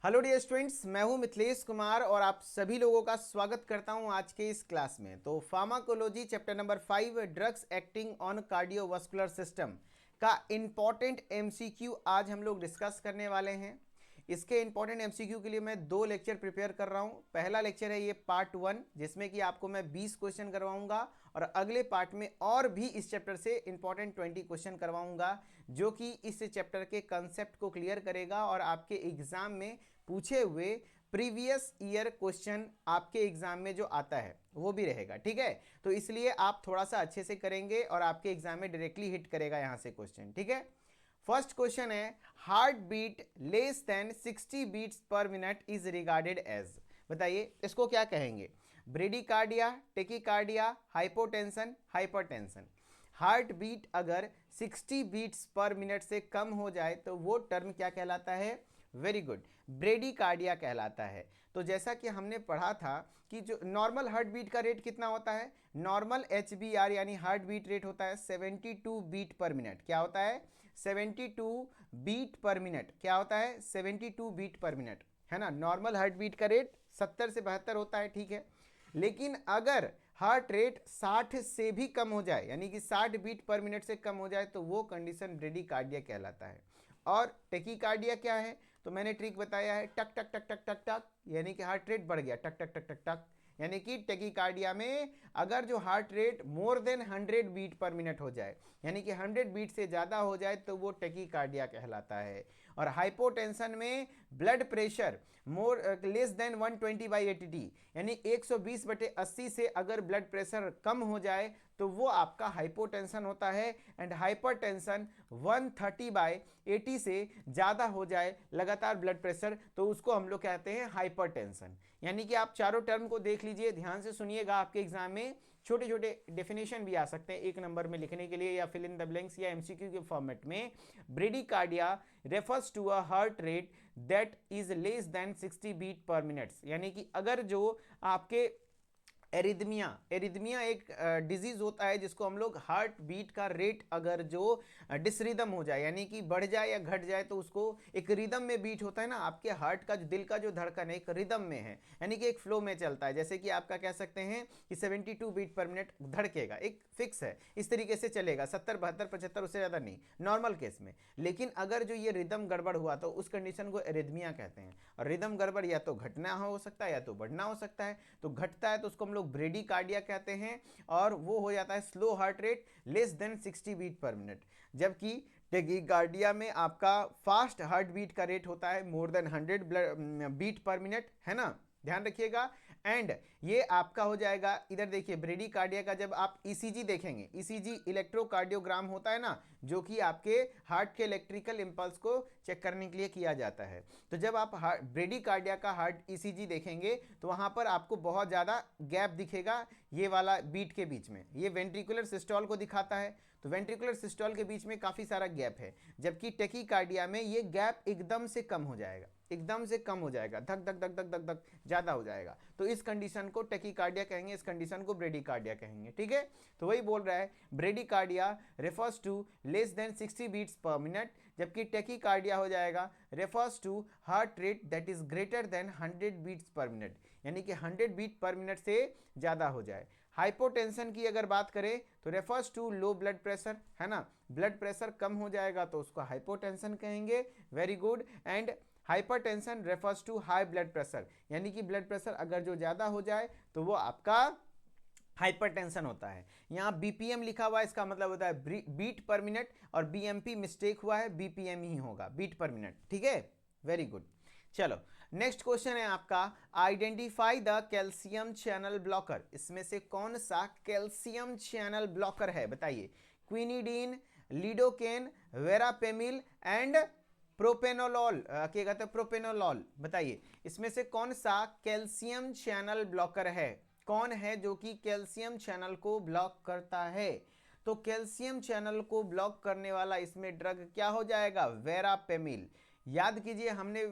Hello dear students, मैं हूं मिथिलेश कुमार और आप सभी लोगों का स्वागत करता हूं आज के इस क्लास में। तो pharmacology chapter number 5 drugs acting on cardiovascular system का इम्पॉर्टेंट एमसीक्यू आज हम लोग डिस्कस करने वाले हैं। इसके इंपॉर्टेंट एमसीक्यू के लिए मैं 2 लेक्चर प्रिपेयर कर रहा हूं। पहला लेक्चर है ये पार्ट 1, जिसमें कि आपको मैं 20 क्वेश्चन करवाऊंगा और अगले पार्ट में और भी इस चैप्टर से इंपॉर्टेंट 20 क्वेश्चन करवाऊंगा, जो कि इस चैप्टर के कंसेप्ट को क्लियर करेगा और आपके एग्जाम में पूछे हुए प्रीवियस ईयर क्वेश्चन आपके एग्जाम में जो आता है वो भी रहेगा। ठीक है, तो इसलिए आप थोड़ा सा अच्छे से करेंगे और आपके एग्जाम में डायरेक्टली हिट करेगा यहां से क्वेश्चन। ठीक है, फर्स्ट क्वेश्चन है, heart beat less than 60 beats per minute is regarded as. बताइए इसको क्या कहेंगे? Bradycardia, tachycardia, hypotension, hypertension. Heart beat अगर 60 बीट्स पर मिनट से कम हो जाए तो वो टर्म क्या कहलाता है? वेरी गुड, ब्रेडिकार्डिया कहलाता है। तो जैसा कि हमने पढ़ा था कि जो नॉर्मल हार्ट बीट का रेट कितना होता है, नॉर्मल HBR यानी हार्ट बीट रेट होता है 72 बीट पर मिनट। क्या होता है? 72 बीट पर मिनट। क्या होता है? 72 बीट पर मिनट, है ना। नॉर्मल हार्ट बीट का रेट 70 से 72 होता है। ठीक है, लेकिन अगर हार्ट रेट 60 से भी कम हो जाए, यानी कि 60 बीट पर मिनट से कम हो जाए, तो वो कंडीशन ब्रेडिकार्डिया कहलाता है। और टेकिकार्डिया क्या है? तो मैंने ट्रिक बताया है, टक टक टक टक टक टक, यानी कि हार्ट रेट बढ़ गया, टक टक टक टक टक। यानी कि टेकिकार्डिया में अगर जो heart rate more than 100 beat per minute हो जाए, यानी कि 100 बीट से ज़्यादा हो जाए, तो वो टेकिकार्डिया कहलाता है। और हाइपोटेंशन में blood pressure more less than 120/80, यानी 120/80 से अगर ब्लड प्रेशर कम हो जाए तो वो आपका हाइपोटेंशन होता है। एंड हाइपरटेंशन 130/80 से ज़्यादा हो जाए लगातार ब्लड प्रेशर, तो उसको हम लोग कहते हैं हाइपरटेंशन। यानी कि आप चारों टर्म को देख लीजिए, ध्यान से सुनिएगा, आपके एग्जाम में छोटे छोटे डेफिनेशन भी आ सकते हैं 1 नंबर में लिखने के लिए, या फिल इन द ब्लैंक्स या एमसीक्यू के फॉर्मेट में। Bradycardia refers to a heart rate that is less than 60 beat per minute, यानी कि अगर जो आपके एरिदमिया, एरिदमिया एक डिजीज होता है जिसको हम लोग हार्ट बीट का रेट अगर जो डिसरिदम हो जाए, यानी कि बढ़ जाए या घट जाए, तो उसको एक रिदम में बीट होता है ना, आपके हार्ट का जो दिल का जो धड़कन है एक रिदम में है, यानी कि एक फ्लो में चलता है। जैसे कि आपका कह सकते हैं कि 72 बीट पर मिनट धड़केगा, एक फिक्स है, इस तरीके से चलेगा, 70 72 75, उससे ज़्यादा नहीं नॉर्मल केस में। लेकिन अगर जो ये रिदम गड़बड़ हुआ तो उस कंडीशन को एरिदमिया कहते हैं। और रिदम गड़बड़ या तो घटना हो सकता है या तो बढ़ना हो सकता है। तो घटता है तो उसको हम लोग ब्रेडिकार्डिया कहते हैं, और वो हो जाता है slow heart rate less than 60 beat per minute. जबकि टेकिकार्डिया में आपका फास्ट हार्ट बीट का रेट होता है more than 100 beat per minute, है ना, ध्यान रखिएगा। एंड ये आपका हो जाएगा, इधर देखिए ब्रेडिकार्डिया का जब आप ईसीजी देखेंगे, ईसीजी इलेक्ट्रोकार्डियोग्राम होता है ना, जो कि आपके हार्ट के इलेक्ट्रिकल इंपल्स को चेक करने के लिए किया जाता है। तो जब आप ब्रेडिकार्डिया का हार्ट ईसीजी देखेंगे तो वहां पर आपको बहुत ज़्यादा गैप दिखेगा ये वाला बीट के बीच में। ये वेंट्रिकुलर सिस्टोल को दिखाता है, तो वेंट्रिकुलर सिस्टोल के बीच में काफ़ी सारा गैप है। जबकि टेकिकार्डिया में ये गैप एकदम से कम हो जाएगा, एकदम से कम हो जाएगा, धक धक धक धक धक धक ज़्यादा हो जाएगा। तो इस कंडीशन को टेकिकार्डिया कहेंगे, इस कंडीशन को ब्रेडिकार्डिया कहेंगे। ठीक है, तो वही बोल रहा है, bradycardia refers to less than 60 beats per minute, जबकि टेकिकार्डिया हो जाएगा refers to heart rate that is greater than 100 beats per minute, यानी कि 100 बीट पर मिनट से ज़्यादा हो जाए। हाइपोटेंशन की अगर बात करें तो refers to low blood pressure, है ना, ब्लड प्रेशर कम हो जाएगा तो उसको हाइपोटेंशन कहेंगे। Very good. And hypertension refers to high blood pressure, यानी कि ब्लड प्रेशर अगर जो ज़्यादा हो जाए तो वो आपका हाइपरटेंशन होता है। यहाँ बीपीएम लिखा हुआ है, इसका मतलब होता है बीट पर मिनट, और बीएमपी मिस्टेक हुआ है, बीपीएम ही होगा, बीट पर मिनट। ठीक है, वेरी गुड। चलो नेक्स्ट क्वेश्चन है आपका, identify the calcium channel blocker. इसमें से कौन सा कैल्शियम चैनल ब्लॉकर है? बताइए। क्विनिडीन, लिडोकेन, वेरापेमिल एंड प्रोपेनोलॉल, क्या कहते हैं, प्रोपेनोलॉल। बताइए इसमें से कौन सा कैल्शियम चैनल ब्लॉकर है? कौन है जो कि कैल्शियम चैनल को ब्लॉक करता है? तो कैल्शियम चैनल को ब्लॉक करने वाला इसमें ड्रग क्या हो जाएगा? वेरापेमिल। याद कीजिए, हमने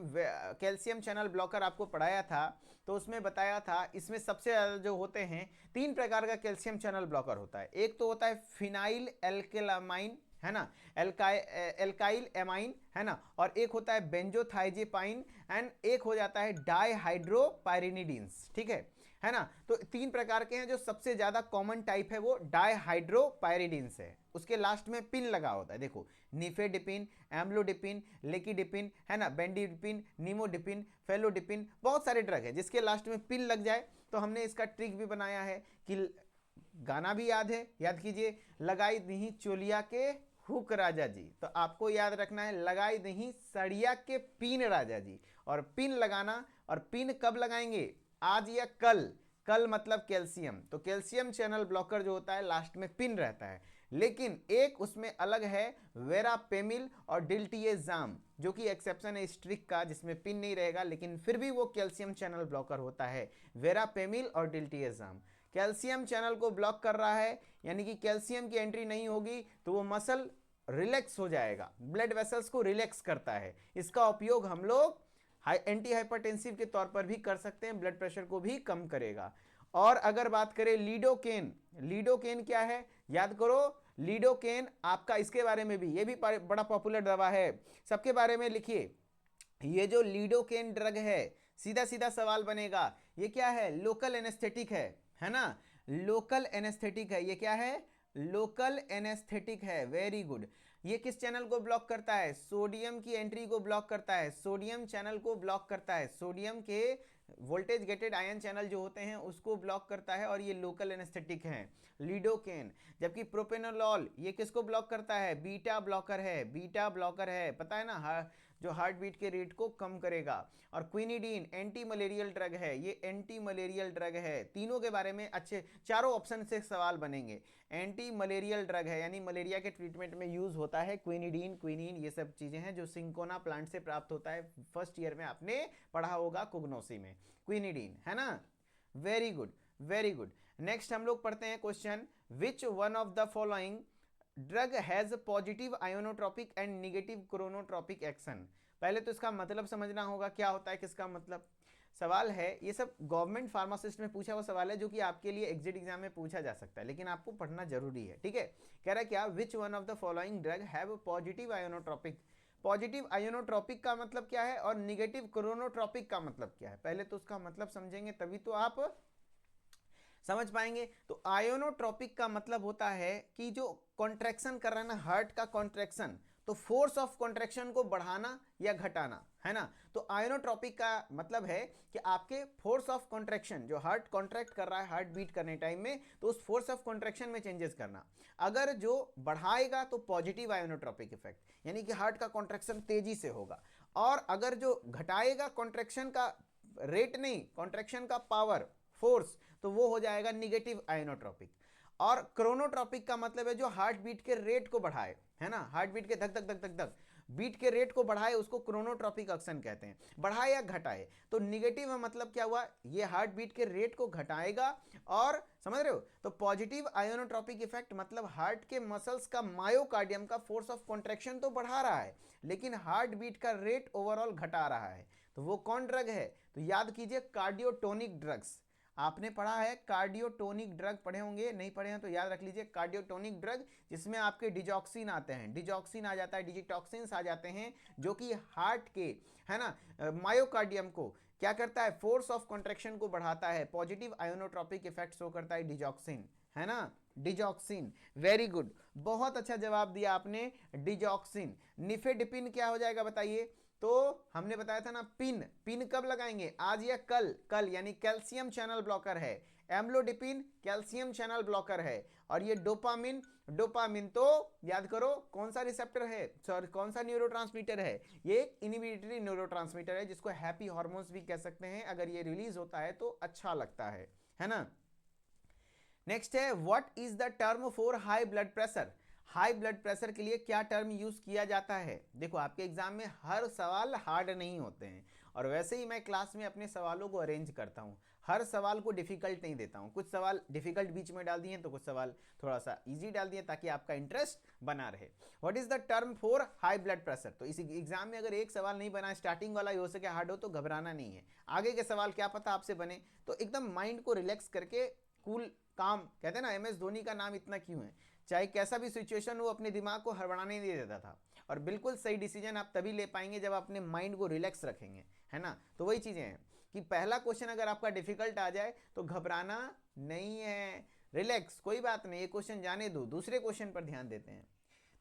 कैल्शियम चैनल ब्लॉकर आपको पढ़ाया था, तो उसमें बताया था इसमें सबसे ज़्यादा जो होते हैं 3 प्रकार का कैल्शियम चैनल ब्लॉकर होता है। एक तो होता है फिनाइल एल्केलामाइन, है ना, एल्काइल एमाइन, है ना, और एक होता है बेंजोथाइजेपाइन, एंड एक हो जाता है डाईहाइड्रोपाइरिनिडीन्स, ठीक है ना। तो 3 प्रकार के हैं। जो सबसे ज्यादा कॉमन टाइप है वो डाईहाइड्रोपाइरिडीन्स है, उसके लास्ट में पिन लगा होता है। देखो, निफेडिपिन, एम्लोडिपिन, लेकिडिपिन, है ना, बेंडिडिपिन, निमोडिपिन, फेलोडिपिन, बहुत सारे ड्रग है जिसके लास्ट में पिन लग जाए। तो हमने इसका ट्रिक भी बनाया है कि गाना भी याद है, याद कीजिए, लगाई दही चोलिया के हुक राजा जी। तो आपको याद रखना है लगाई दही सड़िया के पिन राजा जी। और पिन लगाना, और पिन कब लगाएंगे, आज या कल। कल मतलब कैल्शियम, तो कैल्शियम चैनल ब्लॉकर जो होता है लास्ट में पिन रहता है। लेकिन एक उसमें अलग है वेरापेमिल और डिल्टिएजाम, जो कि एक्सेप्शन है इस ट्रिक का, जिसमें पिन नहीं रहेगा लेकिन फिर भी वो कैल्शियम चैनल ब्लॉकर होता है, वेरापेमिल और डिल्टिएजाम। कैल्शियम चैनल को ब्लॉक कर रहा है, यानी कि कैल्शियम की एंट्री नहीं होगी तो वो मसल रिलैक्स हो जाएगा, ब्लड वेसल्स को रिलैक्स करता है। इसका उपयोग हम लोग एंटी हाइपरटेंसिव के तौर पर भी कर सकते हैं, ब्लड प्रेशर को भी कम करेगा। और अगर बात करें लीडोकेन, लीडोकेन क्या है, याद करो, लीडोकेन आपका इसके बारे में भी, ये भी बड़ा पॉपुलर दवा है, सबके बारे में लिखिए। ये जो लीडोकेन ड्रग है, सीधा सीधा सवाल बनेगा, ये क्या है, लोकल एनेस्थेटिक है ना, लोकल एनेस्थेटिक है। ये क्या है, लोकल एनेस्थेटिक है, वेरी गुड। ये किस चैनल को ब्लॉक करता है, सोडियम की एंट्री को ब्लॉक करता है, सोडियम चैनल को ब्लॉक करता है, सोडियम के वोल्टेज गेटेड आयन चैनल जो होते हैं उसको ब्लॉक करता है, और ये लोकल एनेस्थेटिक है लीडोकेन। जबकि प्रोपेनोलॉल ये किसको ब्लॉक करता है, बीटा ब्लॉकर है, बीटा ब्लॉकर है, पता है ना, जो हार्ट बीट के रेट को कम करेगा। और क्विनिडीन एंटी मलेरियल ड्रग है, ये एंटी मलेरियल ड्रग है। तीनों के बारे में अच्छे चारों ऑप्शन से सवाल बनेंगे। एंटी मलेरियल ड्रग है, यानी मलेरिया के ट्रीटमेंट में यूज होता है। क्विनिडीन, क्विनिन, ये सब चीजें हैं जो सिंकोना प्लांट से प्राप्त होता है, फर्स्ट ईयर में आपने पढ़ा होगा कुग्नोसी में, क्विनिडीन, है ना। Very good, very good. Next हम लोग पढ़ते हैं question, which one of the following drug has positive ionotropic and negative chronotropic action. पहले तो इसका मतलब समझना होगा क्या होता है, किसका मतलब। सवाल है, ये सब गवर्नमेंट फार्मासिस्ट में पूछा हुआ सवाल है जो कि आपके लिए एग्जिट एग्जाम में पूछा जा सकता है, लेकिन आपको पढ़ना जरूरी है, ठीक है। कह रहा है क्या, which one of the following drug have positive ionotropic. Positive ionotropic का मतलब क्या है और निगेटिव क्रोनोट्रोपिक का मतलब क्या है, पहले तो उसका मतलब समझेंगे तभी तो आप समझ पाएंगे। तो आयोनोट्रोपिक का मतलब होता है कि जो कॉन्ट्रैक्शन कर रहा है ना, हार्ट का कॉन्ट्रैक्शन, तो फोर्स ऑफ कॉन्ट्रैक्शन को बढ़ाना या घटाना, है ना। तो आयोनोट्रोपिक का मतलब है कि आपके फोर्स ऑफ कॉन्ट्रैक्शन, जो हार्ट कॉन्ट्रैक्ट कर रहा है हार्ट बीट करने टाइम में, तो उस फोर्स ऑफ कॉन्ट्रैक्शन में चेंजेस करना। अगर जो बढ़ाएगा तो पॉजिटिव आयोनोट्रोपिक इफेक्ट, यानी कि हार्ट का कॉन्ट्रैक्शन तेजी से होगा। और अगर जो घटाएगा कॉन्ट्रैक्शन का रेट नहीं, कॉन्ट्रैक्शन का पावर, फोर्स, तो वो हो जाएगा निगेटिव आयोनोट्रोपिक। और क्रोनोट्रोपिक का मतलब है जो हार्ट बीट के रेट को बढ़ाए, है ना, हार्ट बीट के धक धक धक धक धक बीट के रेट को बढ़ाए, उसको क्रोनोट्रोपिक एक्शन कहते हैं, बढ़ाए या घटाए। तो निगेटिव में मतलब क्या हुआ, ये हार्ट बीट के रेट को घटाएगा। और समझ रहे हो, तो पॉजिटिव आयोनोट्रोपिक इफेक्ट मतलब हार्ट के मसल्स का मायोकार्डियम का फोर्स ऑफ कॉन्ट्रैक्शन तो बढ़ा रहा है, लेकिन हार्ट बीट का रेट ओवरऑल घटा रहा है। तो वो कौन ड्रग है, तो याद कीजिए कार्डियोटोनिक ड्रग्स। आपने पढ़ा है कार्डियोटोनिक ड्रग, पढ़े होंगे, नहीं पढ़े हैं तो याद रख लीजिए, कार्डियोटोनिक ड्रग जिसमें आपके डिजॉक्सिन आते हैं, डिजॉक्सिन आ जाता है, डिजिटॉक्सिन्स आ जाते हैं, जो कि हार्ट के, है ना, मायोकार्डियम को क्या करता है, फोर्स ऑफ कॉन्ट्रैक्शन को बढ़ाता है। पॉजिटिव आयोनोट्रोपिक इफेक्ट शो करता है डिजॉक्सिन, है ना, डिजॉक्सिन। वेरी गुड, बहुत अच्छा जवाब दिया आपने, डिजॉक्सिन। निफेडिपिन क्या हो जाएगा बताइए, तो हमने बताया था ना, पिन, पिन कब लगाएंगे, आज या कल, कल, यानी कैल्शियम चैनल ब्लॉकर है। एम्लोडिपिन कैल्शियम चैनल ब्लॉकर है। और ये डोपामिन, डोपामिन तो याद करो कौन सा रिसेप्टर है, सॉरी कौन सा न्यूरोट्रांसमीटर है, ये एक इनहिबिटरी न्यूरोट्रांसमीटर है, जिसको हैप्पी हार्मोन्स भी कह सकते हैं। अगर ये रिलीज होता है तो अच्छा लगता है ना। नेक्स्ट है, what is the term for high blood pressure. High blood pressure के लिए क्या टर्म यूज किया जाता है। देखो आपके एग्जाम में हर सवाल हार्ड नहीं होते हैं, और वैसे ही मैं क्लास में अपने सवालों को अरेंज करता हूं, हर सवाल को डिफिकल्ट नहीं देता हूं। कुछ सवाल डिफिकल्ट बीच में डाल दिए तो कुछ सवाल थोड़ा सा इजी डाल दिए, ताकि आपका इंटरेस्ट बना रहे। What is the term for high blood pressure. तो इस एग्जाम में अगर एक सवाल नहीं बना, स्टार्टिंग वाला ही हो सके हार्ड हो, तो घबराना नहीं है, आगे के सवाल क्या पता आपसे बने। तो एकदम माइंड को रिलैक्स करके, कूल काम, कहते हैं ना, MS धोनी का नाम इतना क्यों है, चाहे कैसा भी सिचुएशन हो अपने दिमाग को हड़बड़ाने नहीं देता था। और बिल्कुल सही डिसीजन आप तभी ले पाएंगे जब आप अपने माइंड को रिलैक्स रखेंगे, है ना। तो वही चीज़ें हैं कि पहला क्वेश्चन अगर आपका डिफिकल्ट आ जाए तो घबराना नहीं है, रिलैक्स, कोई बात नहीं, ये क्वेश्चन जाने दो, दूसरे क्वेश्चन पर ध्यान देते हैं।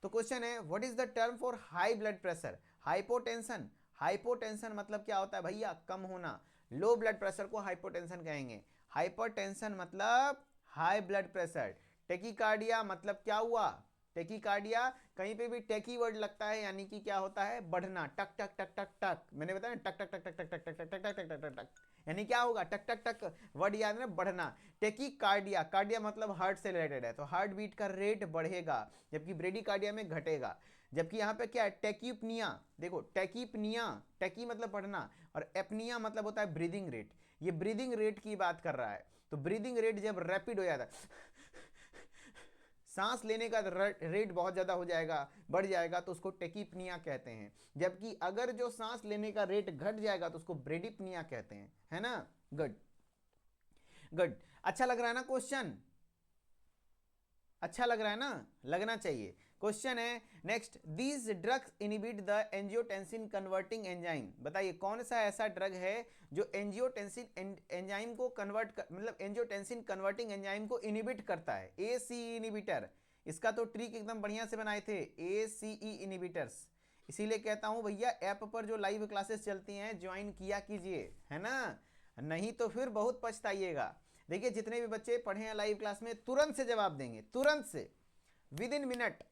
तो क्वेश्चन है what is the term for high blood pressure? Hypotension. Hypotension मतलब क्या होता है भैया? कम होना। लो ब्लड प्रेशर को हाइपोटेंशन कहेंगे। हाइपरटेंशन मतलब हाई ब्लड प्रेशर। टेकिकार्डिया मतलब क्या हुआ? टेकिकार्डिया, कहीं पे भी टेकी वर्ड लगता है यानी कि क्या होता है? बढ़ना, टक टक टक टक टक, मैंने बताया टक टक टक टक टक टक टक टक टक टक टक टक, यानी क्या होगा? टक टक टक, वर्ड याद है, बढ़ना। टेकिकार्डिया, कार्डिया मतलब हार्ट से रिलेटेड है, तो हार्ट बीट का रेट बढ़ेगा, जबकि ब्रेडिकार्डिया में घटेगा। जबकि यहाँ पे क्या है? टेक्यूपनिया, देखो टेकीपनिया, टेकी मतलब बढ़ना और एपनिया मतलब होता है ब्रीदिंग रेट। ये ब्रीदिंग रेट की बात कर रहा है। तो ब्रीदिंग रेट जब रैपिड हो जाता है, सांस लेने का रेट बहुत ज़्यादा हो जाएगा, बढ़ जाएगा, तो उसको टेकीपनिया कहते हैं। जबकि अगर जो सांस लेने का रेट घट जाएगा तो उसको ब्रेडिपनिया कहते हैं, है ना। गुड गुड, अच्छा लग रहा है ना क्वेश्चन? अच्छा लग रहा है ना? लगना चाहिए। क्वेश्चन है next, these drugs inhibit the angiotensin converting enzyme. बताइए कौन सा ऐसा ड्रग है जो एंजियोटेंसिन एंजाइम को मतलब एंजियोटेंसिन कन्वर्टिंग एंजाइम को इनिबिट करता है? ACE inhibitor. इसका तो ट्रिक एकदम बढ़िया से बनाए थे, ACE इनिबिटर्स। इसीलिए कहता हूं भैया ऐप पर जो लाइव क्लासेस चलती हैं ज्वाइन किया कीजिए, है ना, नहीं तो फिर बहुत पछताइएगा। देखिए जितने भी बच्चे पढ़े हैं लाइव क्लास में तुरंत से जवाब देंगे, तुरंत से, विद इन मिनट।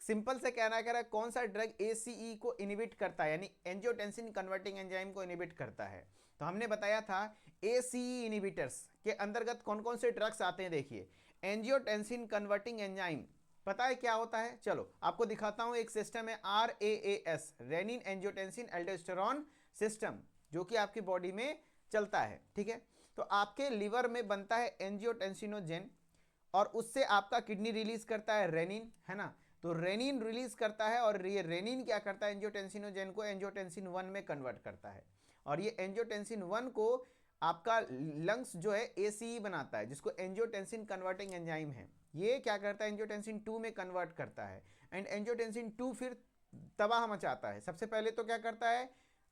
सिंपल से कहना कह रहा है कौन सा ड्रग ACE को इनिबिट करता है, यानी एंजियोटेंसिन कन्वर्टिंग एंजाइम को इनिबिट करता है। तो हमने बताया था ACE इनिबिटर्स के अंतर्गत कौन कौन से ड्रग्स आते हैं। देखिए एंजियोटेंसिन कन्वर्टिंग एंजाइम, पता है क्या होता है? चलो आपको दिखाता हूं। एक सिस्टम है RAAS, renin angiotensin aldosterone system, जो कि आपकी बॉडी में चलता है, ठीक है। तो आपके लिवर में बनता है एंजियोटेंसिनोजेन और उससे आपका किडनी रिलीज करता है रेनिन, है ना। तो रेनिन रिलीज करता है और ये रेनिन क्या करता है? एंजियोटेंसिनोजेन को एंजियोटेंसिन 1 में कन्वर्ट करता है। और ये एंजियोटेंसिन 1 को आपका लंग्स जो है ACE बनाता है, जिसको एंजियोटेंसिन कन्वर्टिंग एंजाइम है। ये क्या करता है? एंजियोटेंसिन 2 में कन्वर्ट करता है। एंड एंजियोटेंसिन 2 फिर तबाह मचाता है। सबसे पहले तो क्या करता है?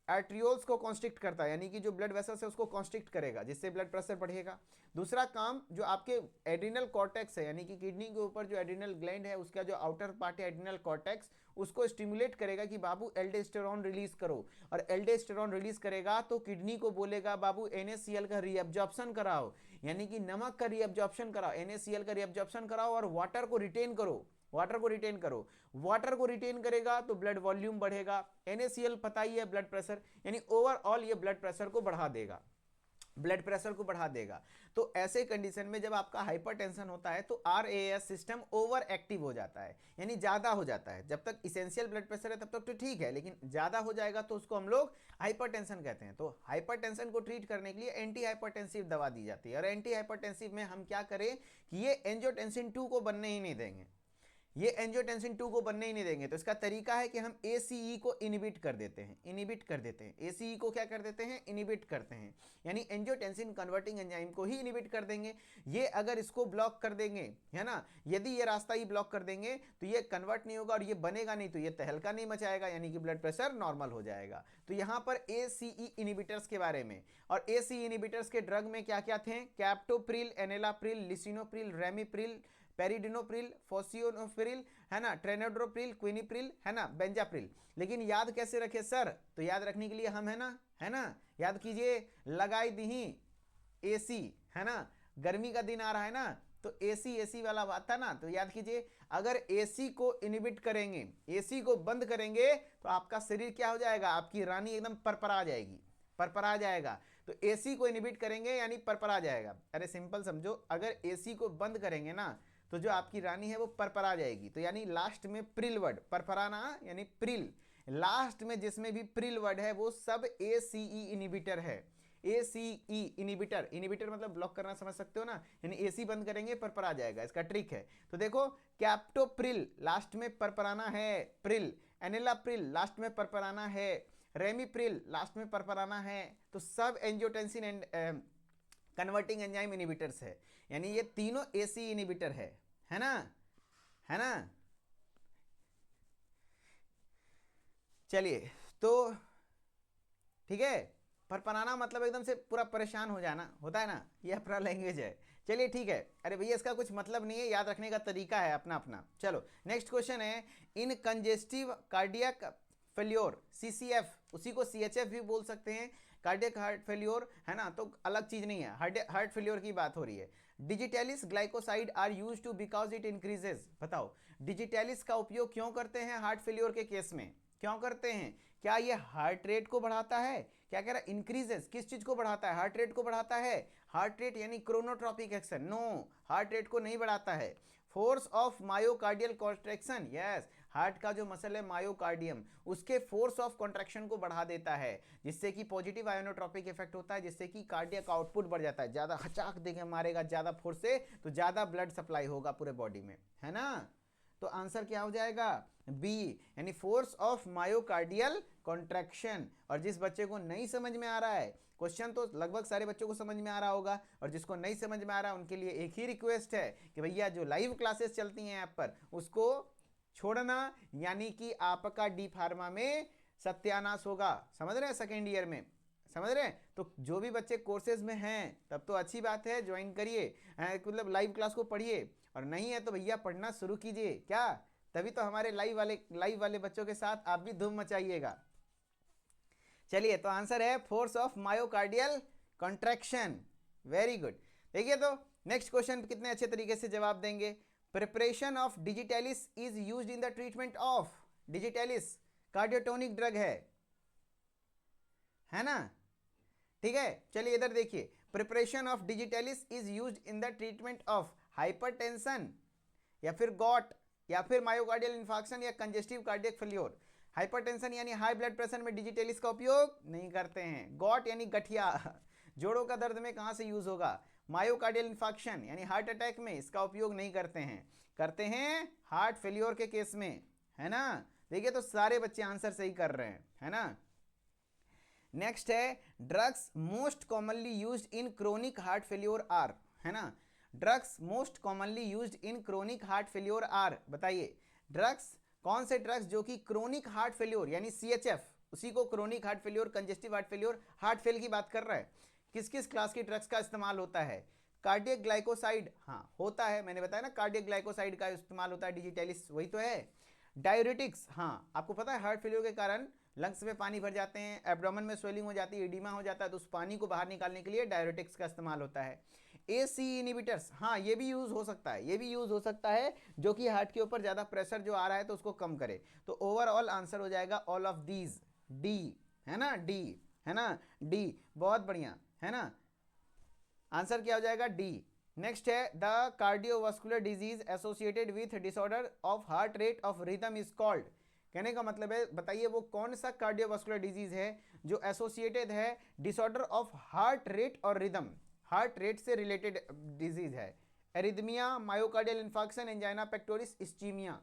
आर्ट्रियोल्स को कॉन्स्ट्रिक्ट करता है, यानी कि जो ब्लड वेसल्स है उसको कॉन्स्ट्रिक्ट करेगा, जिससे ब्लड प्रेशर बढ़ेगा। दूसरा काम जो आपके एड्रिनल कॉर्टेक्स है, यानी कि किडनी के ऊपर जो एड्रिनल ग्लैंड है उसका जो आउटर पार्ट है एड्रिनल कॉर्टेक्स, उसको स्टिमुलेट करेगा कि बाबू एल्डोस्टेरॉन रिलीज करो। और एल्डोस्टेरॉन रिलीज करेगा तो किडनी को बोलेगा बाबू NaCl का रीअब्जॉर्प्शन कराओ, यानी कि नमक का रीअब्जॉर्प्शन कराओ, NaCl का रीअब्जॉर्प्शन कराओ और वाटर को रिटेन करो, वाटर को रिटेन करो। वाटर को रिटेन करेगा तो ब्लड वॉल्यूम बढ़ेगा। NaCl पता ही है ब्लड प्रेशर, यानी ओवरऑल ये ब्लड प्रेशर को बढ़ा देगा, ब्लड प्रेशर को बढ़ा देगा। तो ऐसे कंडीशन में जब आपका हाइपरटेंशन होता है तो RAS सिस्टम ओवर एक्टिव हो जाता है, यानी ज़्यादा हो जाता है। जब तक इसेंशियल ब्लड प्रेशर है तब तक तो ठीक है, लेकिन ज़्यादा हो जाएगा तो उसको हम लोग हाइपरटेंशन कहते हैं। तो हाइपरटेंशन को ट्रीट करने के लिए एंटी हाइपरटेंसिव दवा दी जाती है। और एंटी हाइपरटेंसिव में हम क्या करें कि ये एंजियोटेंसिन 2 को बनने ही नहीं देंगे, ये एंजियोटेंसिन 2 को बनने ही नहीं देंगे। तो इसका तरीका है कि हम ACE को इनिबिट कर देते हैं, इनिबिट कर देते हैं। ACE को क्या कर देते हैं? इनिबिट करते हैं, यानी एंजियोटेंसिन कन्वर्टिंग एंजाइम को ही इनिबिट कर देंगे। ये अगर इसको ब्लॉक कर देंगे, है ना, यदि ये रास्ता ही ब्लॉक कर देंगे तो ये कन्वर्ट नहीं होगा और ये बनेगा नहीं, तो ये तहलका नहीं मचाएगा, यानी कि ब्लड प्रेशर नॉर्मल हो जाएगा। तो यहाँ पर ACE इनिबिटर्स के बारे में, और ACE इनिबिटर्स के ड्रग में क्या क्या थे? कैप्टोप्रिल, एनेलाप्रिल, लिसिनोप्रिल, रेमिप्रिल, पेरिडिनोप्रिल, फोसियोनोप्रिल, है ना, ट्रेनोड्रोप्रिल, क्विनिप्रिल, है ना, बेंजाप्रिल। लेकिन याद कैसे रखे सर? तो याद रखने के लिए हम, है ना, याद कीजिए, लगाई दी AC, है ना, गर्मी का दिन आ रहा है ना, तो AC वाला बात था ना, तो याद कीजिए अगर AC को इनिबिट करेंगे, AC को बंद करेंगे तो आपका शरीर क्या हो जाएगा? आपकी रानी एकदम परपरा जाएगी, परपरा जाएगा। तो AC को इनिबिट करेंगे यानी परपरा जाएगा। अरे सिंपल समझो, अगर AC को बंद करेंगे ना तो जो आपकी रानी है वो परपरा जाएगी। तो यानी लास्ट में प्रिल वर्ड, परपराना यानी प्रिल, लास्ट में जिसमें भी प्रिल वर्ड है वो सब ACE इनिबिटर है। ACE इनिबिटर, इनिबिटर मतलब ब्लॉक करना, समझ सकते हो ना, यानी AC बंद करेंगे परपरा जाएगा, इसका ट्रिक है। तो देखो कैप्टोप्रिल लास्ट में परपराना है प्रिल, एनेलाप्रिल लास्ट में परपराना है, रेमिप्रिल लास्ट में परपराना है, तो सब angiotensin and converting enzyme inhibitors है, यानी ये तीनों ACE इनिबिटर है ना। है ना। चलिए तो ठीक है, फरफराना मतलब एकदम से पूरा परेशान हो जाना होता है ना, ये अपना लैंग्वेज है। चलिए ठीक है, अरे भैया इसका कुछ मतलब नहीं है, याद रखने का तरीका है अपना अपना। चलो नेक्स्ट क्वेश्चन है, इन कंजेस्टिव कार्डियक फेल्योर, CCF, उसी को CHF भी बोल सकते हैं, कार्डियक हार्ट फेल्योर, है ना, तो अलग चीज नहीं है, हार्ट फेल्योर की बात हो रही है। Digitalis glycoside are use to because it increases, बताओ डिजिटैलिस का उपयोग क्यों करते हैं हार्ट फेल्योर के केस में, क्यों करते हैं? क्या ये हार्ट रेट को बढ़ाता है? क्या कह रहा है? इंक्रीजेस, किस चीज को बढ़ाता है? हार्ट रेट को बढ़ाता है। हार्ट रेट यानी chronotropic action, no, heart rate को नहीं बढ़ाता है। Force of myocardial contraction, yes, heart का जो मसल है मायोकार्डियम, उसके फोर्स ऑफ कॉन्ट्रैक्शन को बढ़ा देता है, जिससे कि पॉजिटिव आयोनोट्रॉपिक इफेक्ट होता है, जिससे कि कार्डियक आउटपुट बढ़ जाता है। ज्यादा हचाक देके मारेगा ज्यादा फोर्स से तो ज्यादा ब्लड सप्लाई होगा पूरे बॉडी में, है ना। तो आंसर क्या हो जाएगा? बी, यानी फोर्स ऑफ मायोकार्डियल कॉन्ट्रैक्शन। और जिस बच्चे को नहीं समझ में आ रहा है, क्वेश्चन तो लगभग सारे बच्चों को समझ में आ रहा होगा, और जिसको नहीं समझ में आ रहा है उनके लिए एक ही रिक्वेस्ट है कि भैया जो लाइव क्लासेस चलती हैं ऐप पर उसको छोड़ना, यानी कि आपका डी फार्मा में सत्यानाश होगा, समझ रहे हैं, सेकेंड ईयर में, समझ रहे हैं। तो जो भी बच्चे कोर्सेज में हैं तब तो अच्छी बात है, ज्वाइन करिए, मतलब लाइव क्लास को पढ़िए, और नहीं है तो भैया पढ़ना शुरू कीजिए, क्या, तभी तो हमारे लाइव वाले बच्चों के साथ आप भी धूम मचाइएगा। चलिए तो आंसर है force of myocardial contraction, very good. देखिए तो नेक्स्ट क्वेश्चन कितने अच्छे तरीके से जवाब देंगे। Preparation of digitalis is used in the treatment of, digitalis cardiotonic drug है ना, ठीक है। चलिए इधर देखिए, preparation of digitalis is used in the treatment of hypertension, या फिर गॉट, या फिर मायोकार्डियल इन्फार्क्शन, या कंजेस्टिव कार्डियक फेल्योर। हाइपरटेंशन यानी हाई ब्लड प्रेशर में डिजिटैलिस का उपयोग नहीं करते हैं। गॉट यानी गठिया, जोड़ों का दर्द में कहां से यूज होगा? मायोकार्डियल इन्फार्क्शन यानी हार्ट अटैक में इसका उपयोग नहीं करते हैं, करते हैं हार्ट फेल्योर के केस में, है ना। देखिए तो सारे बच्चे आंसर सही कर रहे हैं, है ना। नेक्स्ट है, drugs most commonly used in chronic heart failure are, है ना, drugs most commonly used in chronic heart failure are, बताइए ड्रग्स, कौन से ड्रग्स जो कि क्रोनिक हार्ट फेल्योर यानी CHF, उसी को chronic heart failure, congestive heart failure, heart fail की बात कर रहा है, किस किस क्लास की ड्रग्स का इस्तेमाल होता है? कार्डियक ग्लाइकोसाइड, हाँ होता है, मैंने बताया ना कार्डियक ग्लाइकोसाइड का इस्तेमाल होता है, डिजिटैलिस वही तो है। डायरेटिक्स, हाँ आपको पता है हार्ट फेल्योर के कारण लंग्स में पानी भर जाते हैं, एब्डोमेन में स्वेलिंग हो जाती है, एडिमा हो जाता है, तो उस पानी को बाहर निकालने के लिए डायरेटिक्स का इस्तेमाल होता है। AC इनिबिटर्स, हाँ ये भी यूज हो सकता है, ये भी यूज हो सकता है, जो कि हार्ट के ऊपर ज़्यादा प्रेशर जो आ रहा है तो उसको कम करे। तो ओवरऑल आंसर हो जाएगा ऑल ऑफ दीज, डी, है ना, डी, है ना, डी, बहुत बढ़िया, है ना, आंसर क्या हो जाएगा? डी। नेक्स्ट है, the cardiovascular disease associated with disorder of heart rate of rhythm is called, कहने का मतलब है बताइए वो कौन सा कार्डियोवास्कुलर डिजीज है जो एसोसिएटेड है डिसऑर्डर ऑफ हार्ट रेट और रिदम, हार्ट रेट से रिलेटेड डिजीज है। Arrhythmia, myocardial infarction, angina pectoris, ischaemia.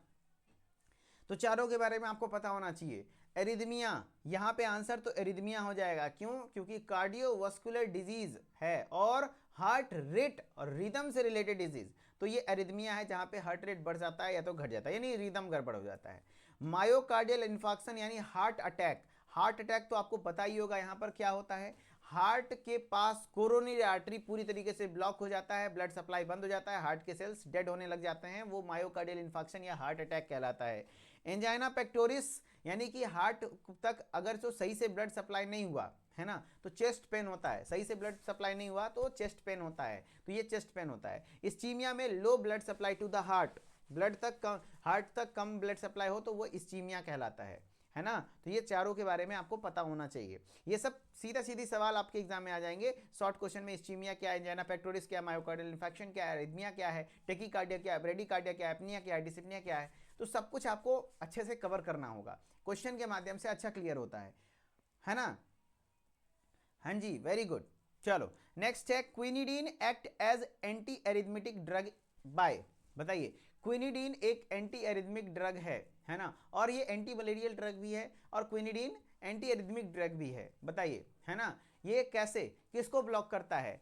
तो चारों के बारे में आपको पता होना चाहिए। एरिथमिया, यहाँ पे आंसर तो एरिथमिया हो जाएगा, क्यों? क्योंकि कार्डियोवास्कुलर डिजीज है और हार्ट रेट और रिदम से रिलेटेड डिजीज, तो ये एरिथमिया है जहाँ पे हार्ट रेट बढ़ जाता है या तो घट जाता है, यानी रिदम गड़बड़ हो जाता है। मायोकार्डियल इन्फार्क्शन यानी हार्ट अटैक, हार्ट अटैक तो आपको पता ही होगा, यहाँ पर क्या होता है, हार्ट के पास कोरोनरी आर्टरी पूरी तरीके से ब्लॉक हो जाता है, ब्लड सप्लाई बंद हो जाता है, हार्ट के सेल्स डेड होने लग जाते हैं, वो मायोकार्डियल इन्फार्क्शन या हार्ट अटैक कहलाता है। एंजाइना पेक्टोरिस यानी कि हार्ट तक अगर जो सही से ब्लड सप्लाई नहीं हुआ है ना, तो चेस्ट पेन होता है, सही से ब्लड सप्लाई नहीं हुआ तो चेस्ट पेन होता है, तो ये चेस्ट पेन होता है। इस्चीमिया में low blood supply to the heart, blood तक कम, हार्ट तक कम ब्लड सप्लाई हो तो वो इस्चीमिया कहलाता है ना। तो ये चारों के बारे में आपको पता होना चाहिए। ये सब सीधा सीधी सवाल आपके एग्जाम में आ जाएंगे शॉर्ट क्वेश्चन में। इस्चीमिया क्या है, एंजाइना पेक्टोरिस क्या है, मायोकार्डियल इन्फेक्शन क्या है, एरिथमिया क्या है, टेकीकार्डिया क्या है, ब्रेडीकार्डिया क्या है, एपनिया क्या है, डिसिप्निया क्या है, तो सब कुछ आपको अच्छे से कवर करना होगा, क्वेश्चन के माध्यम से अच्छा क्लियर होता है ना। हाँ जी, वेरी गुड। चलो नेक्स्ट है, quinidine act as anti arrhythmic drug by, बताइए क्विनिडीन एक एंटी एरिथमिक ड्रग है ना, और ये एंटी मलेरियल ड्रग भी है और क्विनिडीन एंटी एरिथमिक ड्रग भी है, बताइए, है ना। ये कैसे, किसको ब्लॉक करता है?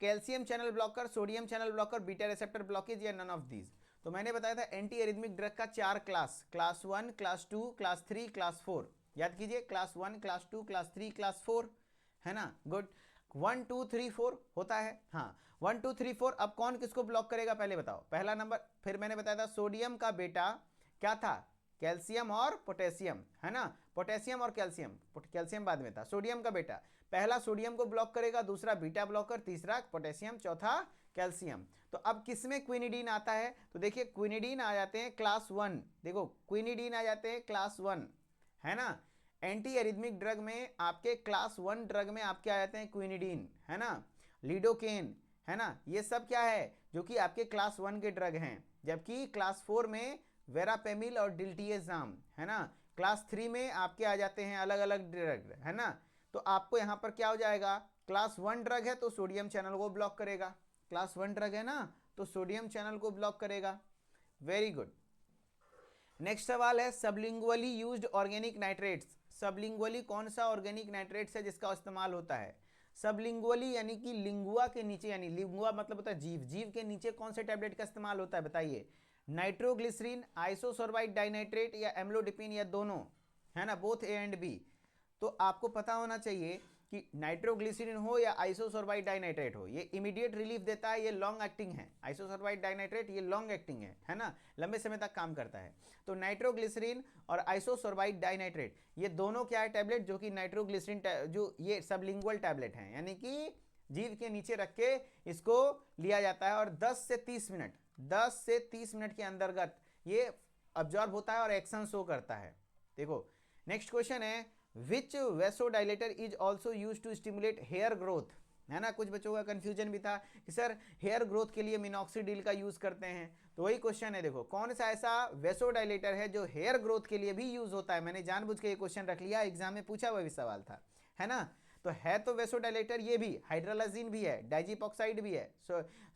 Calcium channel blocker, sodium channel blocker, beta receptor blockage, या नन ऑफ दीज? तो मैंने बताया था एंटी एरिथमिक ड्रग का 4 class, class 1, class 2, class 3, class 4। याद कीजिए, क्लास 1, क्लास 2, क्लास 3, क्लास 4, है ना। गुड। 1 2 3 4 होता है, हाँ 1 2 3 4। अब कौन किसको ब्लॉक करेगा पहले बताओ। पहला नंबर, फिर मैंने बताया था सोडियम का बेटा क्या था, कैल्शियम और पोटेशियम, है ना। पोटेशियम और कैल्शियम, कैल्शियम बाद में था। सोडियम का बेटा पहला सोडियम को ब्लॉक करेगा, दूसरा बीटा ब्लॉकर, तीसरा पोटेशियम, चौथा कैल्शियम। तो अब किसमें क्विनिडीन आता है, तो देखिए क्विनिडीन आ जाते हैं क्लास 1, देखो क्विनिडीन आ जाते हैं क्लास 1, है ना। एंटी एरिथमिक ड्रग में आपके क्लास 1 ड्रग में आपके आ जाते हैं क्विनिडीन, है ना, लिडोकेन, है ना। ये सब क्या है, जो कि आपके क्लास 1 के ड्रग हैं। जबकि क्लास 4 में वेरापेमिल और डिल्टिएजाम, है ना। क्लास 3 में आपके आ जाते हैं अलग अलग ड्रग, है ना। तो आपको यहाँ पर क्या हो जाएगा, क्लास 1 ड्रग है तो सोडियम चैनल को ब्लॉक करेगा, क्लास 1 ड्रग है ना तो सोडियम चैनल को ब्लॉक करेगा। Very good. नेक्स्ट सवाल है sublingually used organic nitrates. Sublingually कौन सा ऑर्गेनिक नाइट्रेट्स है जिसका इस्तेमाल होता है। सबलिंगुअली यानी कि लिंगुआ के नीचे, यानी लिंगुआ मतलब होता है जीव, जीव के नीचे कौन से टैबलेट का इस्तेमाल होता है बताइए। नाइट्रोग्लिसरीन, आइसोसोर्बाइड डाइनाइट्रेट या एम्लोडिपिन या दोनों, है ना, बोथ ए एंड बी। तो आपको पता होना चाहिए कि नाइट्रोग्लिसरीन हो या आइसोसोर्बाइड डाइनाइट्रेट हो, ये इमीडिएट रिलीफ देता है, ये लॉन्ग एक्टिंग है। आइसोसोर्बाइड डाइनाइट्रेट ये लॉन्ग एक्टिंग है ना, लंबे समय तक काम करता है। तो नाइट्रोग्लिसरीन और आइसोसोर्बाइड डाइनाइट्रेट ये दोनों क्या है टैबलेट, जो कि नाइट्रोग्लिसरीन जो ये सबलिंगुअल टैबलेट हैं, यानी कि जीभ के नीचे रख के इसको लिया जाता है और 10 से 30 मिनट के अंतर्गत ये अब्जॉर्ब होता है और एक्शन शो करता है। देखो नेक्स्ट क्वेश्चन है which vasodilator is also use to stimulate hair growth, है ना। कुछ बच्चों का कंफ्यूजन भी था कि सर हेयर ग्रोथ के लिए मिनॉक्सिडिल का यूज करते हैं, तो वही क्वेश्चन है। देखो कौन सा ऐसा वेसोडाइलेटर है जो हेयर ग्रोथ के लिए भी यूज होता है। मैंने जानबूझ के ये क्वेश्चन रख लिया, एग्जाम में पूछा हुआ भी सवाल था, है ना। तो है तो वेसोडाइलेटर ये भी, हाइड्रोलाजिन भी है, डाइजीपॉक्साइड भी है,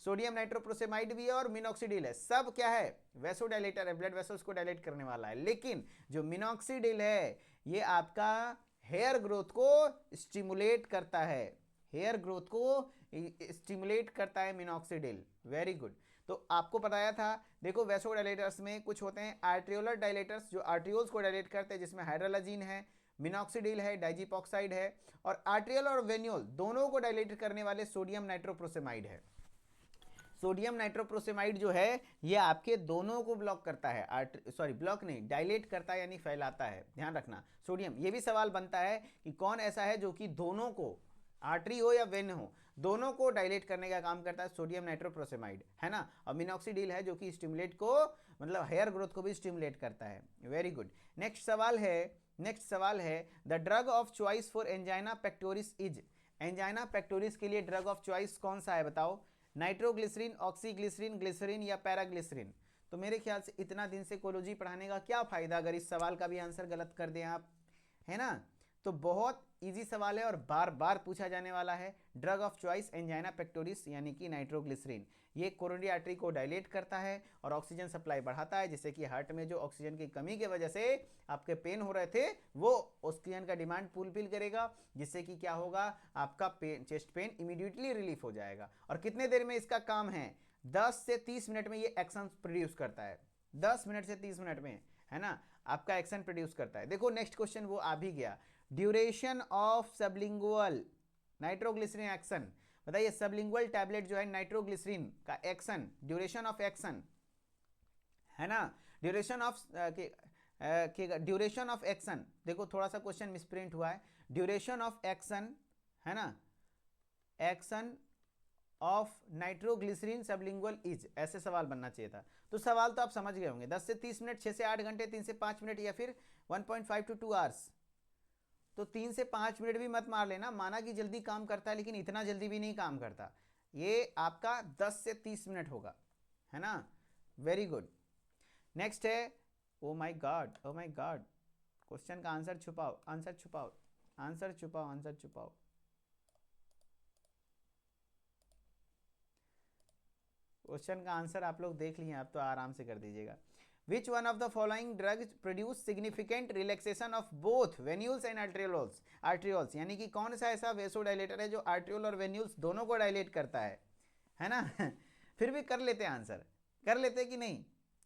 सोडियम नाइट्रोप्रोसेमाइड भी है और मिनॉक्सिडिल है। सब क्या है, वेसोडाइलेटर है, ब्लड वेसल्स को डायलेट करने वाला है। लेकिन जो मिनॉक्सिडिल है ये आपका हेयर ग्रोथ को स्टिमुलेट करता है, हेयर ग्रोथ को स्टिमुलेट करता है मिनॉक्सिडिल। Very good. तो आपको बताया था, देखो वेसोडाइलेटर्स में कुछ होते हैं आर्ट्रियोलर डायलेटर्स जो आर्ट्रियोल्स को डायलेट करते हैं, जिसमें हाइड्रोलाजिन है, मिनॉक्सिडिल है, डाइजीपॉक्साइड है, और आर्ट्रियल और वेन्यूल दोनों को डायलेट करने वाले सोडियम नाइट्रोप्रोसेमाइड है। सोडियम नाइट्रोप्रोसेमाइड जो है ये आपके दोनों को ब्लॉक करता है, ब्लॉक नहीं, डायलेट करता है यानी फैलाता है, ध्यान रखना। सोडियम, ये भी सवाल बनता है कि कौन ऐसा है जो कि दोनों को, आर्टरी हो या वेन हो, दोनों को डायलेट करने का काम करता है, सोडियम नाइट्रोप्रोसेमाइड, है ना। और मिनॉक्सिडिल है जो कि स्टिमुलेट को, मतलब हेयर ग्रोथ को भी स्टिमुलेट करता है। Very good. नेक्स्ट सवाल है the drug of choice for angina pectoris is. Angina pectoris के लिए ड्रग ऑफ चॉइस कौन सा है बताओ। नाइट्रोग्लिसरीन, ऑक्सीग्लिसरीन, ग्लिसरीन या पैराग्लिसरीन। तो मेरे ख्याल से इतना दिन से कोलोजी पढ़ाने का क्या फायदा अगर इस सवाल का भी आंसर गलत कर दें आप, है ना। तो बहुत इजी सवाल है और बार बार पूछा जाने वाला है। Drug of choice angina pectoris यानी कि नाइट्रोग्लिसरीन, ये कोरोनरी आर्टरी को डायलेट करता है और ऑक्सीजन सप्लाई बढ़ाता है, जिससे कि हार्ट में जो ऑक्सीजन की कमी की वजह से आपके पेन हो रहे थे वो ऑक्सीजन का डिमांड फुलफिल करेगा, जिससे कि क्या होगा, आपका pain, chest pain immediately relief हो जाएगा। और कितने देर में इसका काम है, 10 से 30 मिनट में ये एक्शन प्रोड्यूस करता है, 10 मिनट से 30 मिनट में, है ना, आपका एक्शन प्रोड्यूस करता है। देखो नेक्स्ट क्वेश्चन वो आ भी गया, duration of sublingual nitroglycerin action. बताइए सबलिंगुअल टैबलेट जो है नाइट्रोग्लिसरीन का एक्शन, ड्यूरेशन ऑफ एक्शन, है ना, ड्यूरेशन ऑफ एक्शन। देखो थोड़ा सा क्वेश्चन मिसप्रिंट हुआ है, ड्यूरेशन ऑफ एक्शन, है ना, action of nitroglycerin sublingual is, ऐसे सवाल बनना चाहिए था। तो सवाल तो आप समझ गए होंगे, 10 से 30 मिनट, 6 से 8 घंटे, 3 से 5 मिनट या फिर 1.5 to 2 आवर्स। तो 3 से 5 मिनट भी मत मार लेना, माना कि जल्दी काम करता है लेकिन इतना जल्दी भी नहीं काम करता, ये आपका 10 से 30 मिनट होगा, है ना। Very good. नेक्स्ट है, ओ माय गॉड, क्वेश्चन का आंसर छुपाओ, आंसर छुपाओ। क्वेश्चन का आंसर आप लोग देख लिए, आप तो आराम से कर दीजिएगा। Which one of the following drugs produce significant relaxation of both venules and arterioles? यानी कि कौन सा ऐसा वेसोडाइलेटर है जो आर्ट्रियोल और वेन्यूल्स दोनों को डायलेट करता है ना। फिर भी कर लेते हैं आंसर, कर लेते कि नहीं,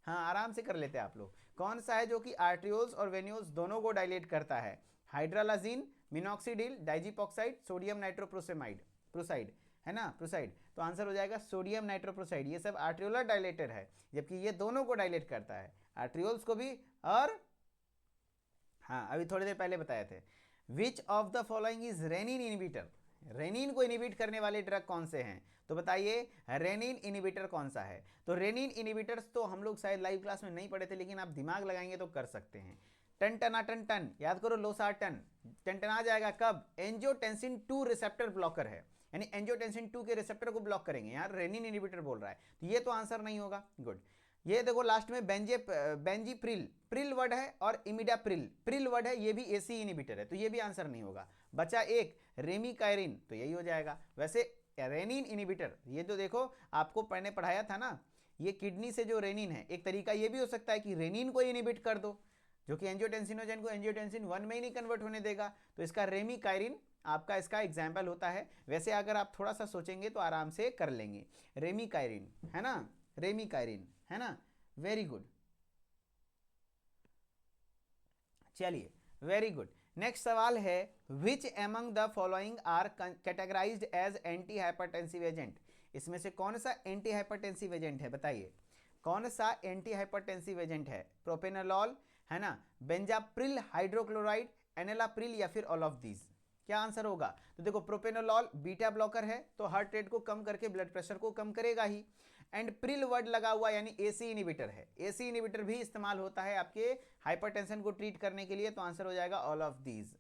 हाँ आराम से कर लेते हैं आप लोग। कौन सा है जो कि आर्ट्रियोल्स और वेन्यूल्स दोनों को डायलेट करता है? हाइड्रालाजीन, मिनॉक्सिडिल, डाइजीपॉक्साइड, सोडियम नाइट्रोप्रोसेमाइड, प्रोसाइड है ना, प्रोसाइड। तो आंसर हो जाएगा सोडियम नाइट्रोप्रोसाइड। ये सब आर्ट्रियोलर डायलेटर है, जबकि ये दोनों को डायलेट करता है, आर्ट्रियोल्स को भी और हाँ अभी थोड़ी देर पहले बताए थे। Which of the following is renin inhibitor? Renin को इनिबिट करने वाले ड्रग कौन से हैं? तो बताइए रेनिन इनिबिटर कौन सा है? तो रेनिन इनिबिटर्स तो हम लोग शायद लाइव क्लास में नहीं पढ़े थे, लेकिन आप दिमाग लगाएंगे तो कर सकते हैं। टन टनाटन टन, याद करो लोसार्टन, टन जाएगा कब? एंजियोटेंसिन 2 रिसेप्टर ब्लॉकर है, यानी एंजियोटेंसिन 2 के रिसेप्टर को ब्लॉक करेंगे। यार रेनिन इनिबिटर बोल रहा है, तो ये तो आंसर नहीं होगा। गुड। ये देखो लास्ट में बेंजीप्रिल, प्रिल वर्ड है, और इमिडाप्रिल, प्रिल वर्ड है, ये भी एसी इनिबिटर है, तो ये भी आंसर नहीं होगा। बचा एक रेमिकायरिन, तो यही हो जाएगा। वैसे रेनिन इनिबिटर ये जो देखो आपको पढ़ने पढ़ाया था ना, ये किडनी से जो रेनिन है, एक तरीका ये भी हो सकता है कि रेनिन को इनिबिट कर दो, जो कि एंजियोटेंसिनोजन को एंजियोटेंसिन 1 में ही नहीं कन्वर्ट होने देगा, तो इसका रेमिकायरिन आपका इसका एग्जाम्पल होता है। वैसे अगर आप थोड़ा सा सोचेंगे तो आराम से कर लेंगे। रेमिकायरिन है ना, रेमिकायरिन है ना, वेरी गुड। चलिए वेरी गुड। नेक्स्ट सवाल है, which among the following are categorised as anti hypertensive agent? इसमें से कौन सा एंटी हाइपरटेंसिव एजेंट है? बताइए कौन सा एंटी हाइपरटेंसिव एजेंट है? प्रोपेनोलॉल है ना, बेंजाप्रिल हाइड्रोक्लोराइड, एनेलाप्रिल, या फिर ऑल ऑफ दीज? क्या आंसर होगा? तो देखो प्रोपेनोलॉल बीटा ब्लॉकर है, तो हार्ट रेट को कम करके ब्लड प्रेशर को कम करेगा ही। एंड प्रिल वर्ड लगा हुआ यानी एसी इनिबिटर है, एसी इनिबिटर भी इस्तेमाल होता है आपके हाइपरटेंशन को ट्रीट करने के लिए, तो आंसर हो जाएगा ऑल ऑफ दीज।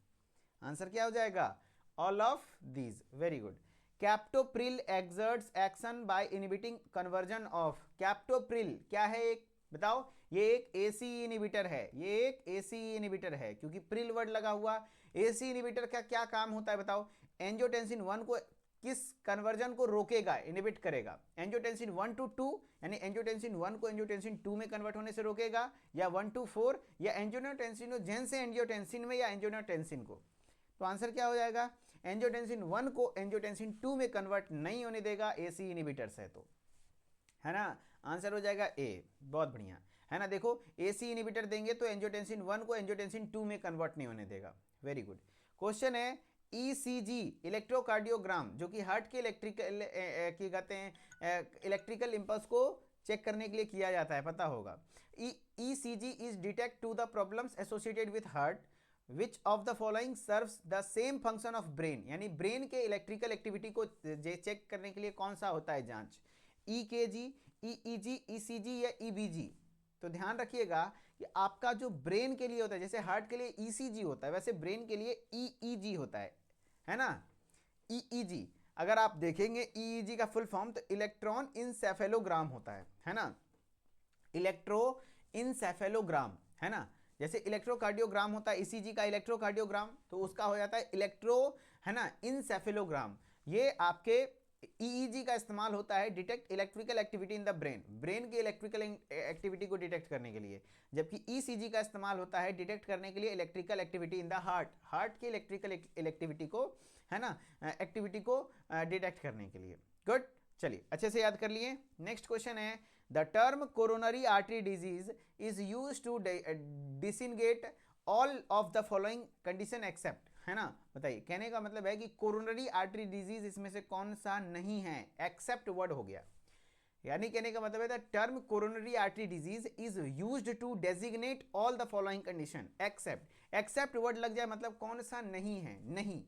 आंसर क्या हो जाएगा? All of these. Very good. Captopril exerts action by inhibiting conversion of, captopril क्या है एक बताओ? ये एक एसी इनिबिटर है, ये एक एसी इनिबिटर है, क्योंकि प्रिल वर्ड लगा हुआ। एसी इनिबिटर का क्या काम होता है बताओ? एंजियोटेंसिन 1 को किस कन्वर्जन को रोकेगा, इनिबिट करेगा? एंजियोटेंसिन 1 to 2, यानी एंजियोटेंसिन 1 को एंजियोटेंसिन 2 में कन्वर्ट होने से रोकेगा, या 1 to 4, या एंजियोटेंसिनोजेन से एंजियोटेंसिन में, या एंजियोटेंसिन को? तो आंसर क्या हो जाएगा? एंजियोटेंसिन 1 को एंजियोटेंसिन 2 में कन्वर्ट नहीं होने देगा, एसी इनिबिटर्स है तो, है ना। आंसर हो जाएगा ए। बहुत बढ़िया, है ना। देखो एसी इनिबिटर देंगे तो एंजियोटेंसिन 1 को एंजियोटेंसिन 2 में कन्वर्ट नहीं होने देगा। Very good. क्वेश्चन है ईसीजी इलेक्ट्रोकार्डियोग्राम, जो कि हार्ट के इलेक्ट्रिकल की कहते हैं इलेक्ट्रिकल इंपल्स को चेक करने के लिए किया जाता है, पता होगा। ECG is detect to the problems associated with heart, which of the following serves the same function of brain, यानी ब्रेन के इलेक्ट्रिकल एक्टिविटी को चेक करने के लिए कौन सा होता है जांच? ईकेजी, ईईजी, ईसीजी, या ईबीजी? तो ध्यान रखिएगा कि आपका जो ब्रेन के लिए होता है, जैसे हार्ट के लिए ईसीजी होता है, वैसे ब्रेन के लिए ईईजी होता है ना, ईईजी। अगर आप देखेंगे ईईजी का फुल फॉर्म तो इलेक्ट्रॉन इंसेफेलोग्राम होता है ना, इलेक्ट्रो इंसेफेलोग्राम, है ना। जैसे इलेक्ट्रोकार्डियोग्राम होता है ईसीजी का इलेक्ट्रोकार्डियोग्राम, तो उसका हो जाता है इलेक्ट्रो, है ना, इंसेफेलोग्राम। ये आपके ईईजी का इस्तेमाल होता है detect electrical activity in the brain, brain की इलेक्ट्रिकल एक्टिविटी को डिटेक्ट करने के लिए, जबकि ईसीजी का इस्तेमाल होता है डिटेक्ट करने के लिए electrical activity in the heart, heart की इलेक्ट्रिकल एक्टिविटी को, है ना, एक्टिविटी को डिटेक्ट करने के लिए। गुड, चलिए अच्छे से याद कर लिए। नेक्स्ट क्वेश्चन है, the term coronary artery disease is use to designate all of the following condition except, है ना। बताइए, कहने का मतलब है कि कोरोनरी आर्टरी डिजीज इसमें से कौन सा नहीं है, एक्सेप्ट वर्ड हो गया, यानी कहने का मतलब है the term coronary artery disease is used to designate all the following condition except, except word लग जाए मतलब कौन सा नहीं है, नहीं,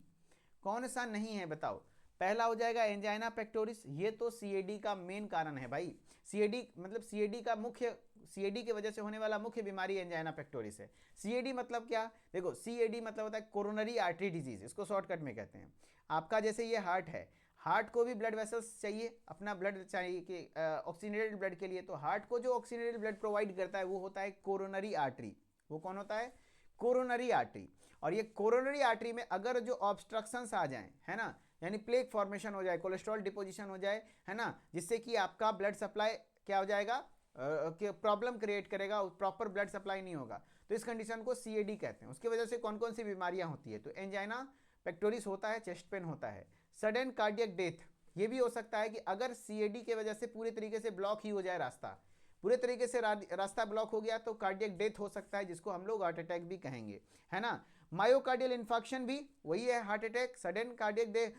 कौन सा नहीं है बताओ। पहला हो जाएगा एंजाइना पेक्टोरिस, ये तो सीएडी का मेन कारण है भाई, सीएडी मतलब सीएडी का मुख्य, सीएडी की वजह से होने वाला मुख्य बीमारी एंजाइना पेक्टोरिस है। सीएडी मतलब क्या? देखो सीएडी मतलब होता है कोरोनरी आर्टरी डिजीज, इसको शॉर्टकट में कहते हैं। आपका जैसे ये हार्ट है, हार्ट को भी ब्लड वेसल्स चाहिए, अपना ब्लड चाहिए कि ऑक्सीजनेटेड ब्लड के लिए, तो हार्ट को जो ऑक्सीजनेटेड ब्लड प्रोवाइड करता है वो होता है कोरोनरी आर्टरी। वो कौन होता है? Coronary artery. और ये कोरोनरी आर्टरी में अगर जो ऑब्स्ट्रक्शंस आ जाएं, है ना, यानी प्लेक फॉर्मेशन हो जाए, कोलेस्ट्रॉल डिपोजिशन हो जाए, है ना, जिससे कि आपका ब्लड सप्लाई क्या हो जाएगा, प्रॉब्लम क्रिएट करेगा, प्रॉपर ब्लड सप्लाई नहीं होगा, तो इस कंडीशन को सीएडी कहते हैं। उसकी वजह से कौन कौन सी बीमारियां होती है? तो एंजाइना पेक्टोरिस होता है, चेस्ट पेन होता है, सडन कार्डियक डेथ ये भी हो सकता है कि अगर सीएडी की वजह से पूरी तरीके से ब्लॉक ही हो जाए रास्ता, पूरे तरीके से रास्ता ब्लॉक हो गया तो कार्डियक डेथ हो सकता है, जिसको हम लोग हार्ट अटैक भी कहेंगे, है ना। मायोकार्डियल इन्फार्क्शन भी वही है, heart attack, sudden cardiac death,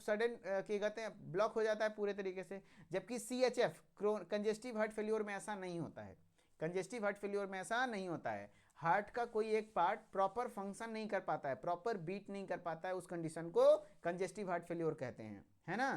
sudden क्या कहते हैं, ब्लॉक हो जाता है पूरे तरीके से। जबकि CHF कंजेस्टिव हार्ट फेल्योर में ऐसा नहीं होता है, कंजेस्टिव हार्ट फेल्योर में ऐसा नहीं होता है। हार्ट का कोई एक पार्ट प्रॉपर फंक्शन नहीं कर पाता है, प्रॉपर बीट नहीं कर पाता है, उस कंडीशन को कंजेस्टिव हार्ट फेल्योर कहते हैं, है ना,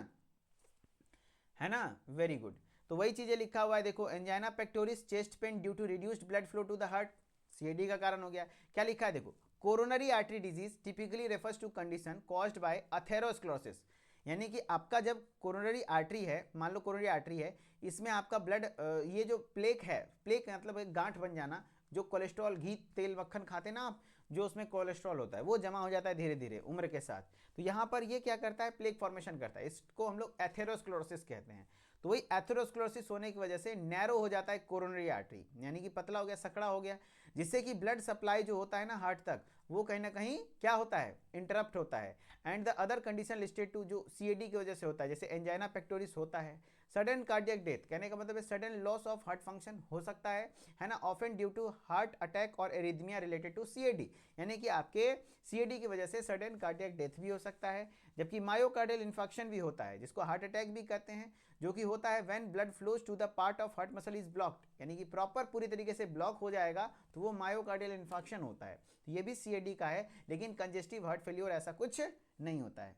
है ना। Very good. तो वही चीजें लिखा हुआ है, देखो, angina pectoris, chest pain due to reduced blood flow to the heart, CAD का कारण हो गया। क्या लिखा है, देखो, coronary artery disease typically refers to condition caused by atherosclerosis, यानी कि आपका जब कोरोनरी आर्टरी है, मान लो कोरोनरी आर्टरी है, इसमें आपका ब्लड, ये जो प्लेक है, प्लेक मतलब एक गांठ बन जाना, जो कोलेस्ट्रॉल, घी, तेल, मक्खन खाते ना आप, जो उसमें कोलेस्ट्रॉल होता है वो जमा हो जाता है धीरे धीरे उम्र के साथ। तो यहाँ पर ये क्या करता है, प्लेक फॉर्मेशन करता है, इसको हम लोग एथेरोस्क्लेरोसिस कहते हैं। तो वही एथेरोस्क्लेरोसिस होने की वजह से नैरो हो जाता है कोरोनरी आर्टरी, यानी कि पतला हो गया, सकड़ा हो गया, जिससे कि ब्लड सप्लाई जो होता है ना हार्ट तक, वो कहीं ना कहीं क्या होता है, इंटरप्ट होता है। And the other condition listed to, जो CAD की वजह से होता है, जैसे एंजाइना पेक्टोरिस होता है, सडन कार्डियक डेथ, कहने का मतलब है sudden loss of heart function हो सकता है ना, often due to heart attack और एरिथमिया रिलेटेड टू CAD, यानी कि आपके CAD की वजह से सडन कार्डियक डेथ भी हो सकता है। जबकि मायोकार्डियल इन्फेक्शन भी होता है, जिसको हार्ट अटैक भी कहते हैं, जो कि होता है when blood flows to the part of heart muscle is blocked, यानी कि प्रॉपर पूरी तरीके से ब्लॉक हो जाएगा तो वो मायोकार्डियल इन्फेक्शन होता है। तो ये भी CAD का है, लेकिन कंजेस्टिव हार्ट फेल्योर ऐसा कुछ नहीं होता है,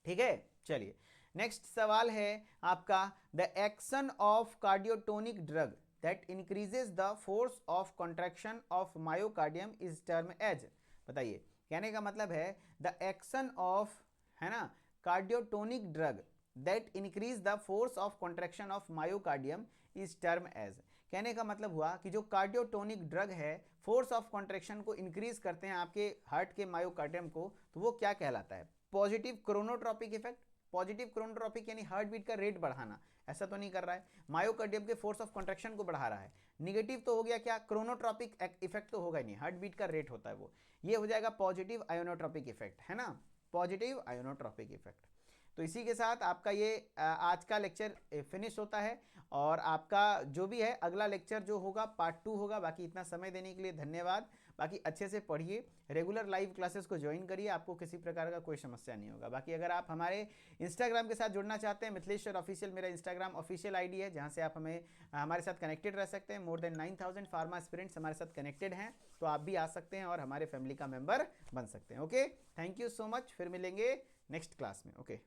ठीक है। चलिए नेक्स्ट सवाल है आपका, the action of cardiotonic drug that increases the force of contraction of myocardium is term as, बताइए, कहने का मतलब है द एक्शन ऑफ, है ना, cardiotonic drug that increase the force of contraction of myocardium is term as, कहने का मतलब हुआ कि जो कार्डियोटोनिक ड्रग है फोर्स ऑफ कॉन्ट्रैक्शन को इंक्रीज करते हैं आपके हार्ट के मायोकार्डियम को, तो वो क्या कहलाता है, positive chronotropic effect, positive chronotropic यानी हार्ट बीट का रेट बढ़ाना, ऐसा तो नहीं कर रहा है, मायोकार्डियम के फोर्स ऑफ कॉन्ट्रैक्शन को बढ़ा रहा है। निगेटिव तो हो गया क्या, क्रोनोट्रॉपिक इफेक्ट तो होगा ही नहीं, हार्ट बीट का रेट होता है वो, ये हो जाएगा पॉजिटिव आयोनोट्रॉपिक इफेक्ट, है ना, पॉजिटिव आयोनोट्रॉपिक इफेक्ट। तो इसी के साथ आपका ये आज का लेक्चर फिनिश होता है, और आपका जो भी है अगला लेक्चर जो होगा पार्ट 2 होगा। बाकी इतना समय देने के लिए धन्यवाद। बाकी अच्छे से पढ़िए, रेगुलर लाइव क्लासेस को ज्वाइन करिए, आपको किसी प्रकार का कोई समस्या नहीं होगा। बाकी अगर आप हमारे इंस्टाग्राम के साथ जुड़ना चाहते हैं, मिथिलेश्वर ऑफिशियल मेरा इंस्टाग्राम ऑफिशियल ID है, जहाँ से आप हमारे साथ कनेक्टेड रह सकते हैं। मोर देन 9000 फार्मा एस्पिरेंट्स हमारे साथ कनेक्टेड हैं, तो आप भी आ सकते हैं और हमारे फैमिली का मेंबर बन सकते हैं। Okay, thank you so much, फिर मिलेंगे नेक्स्ट क्लास में। ओके।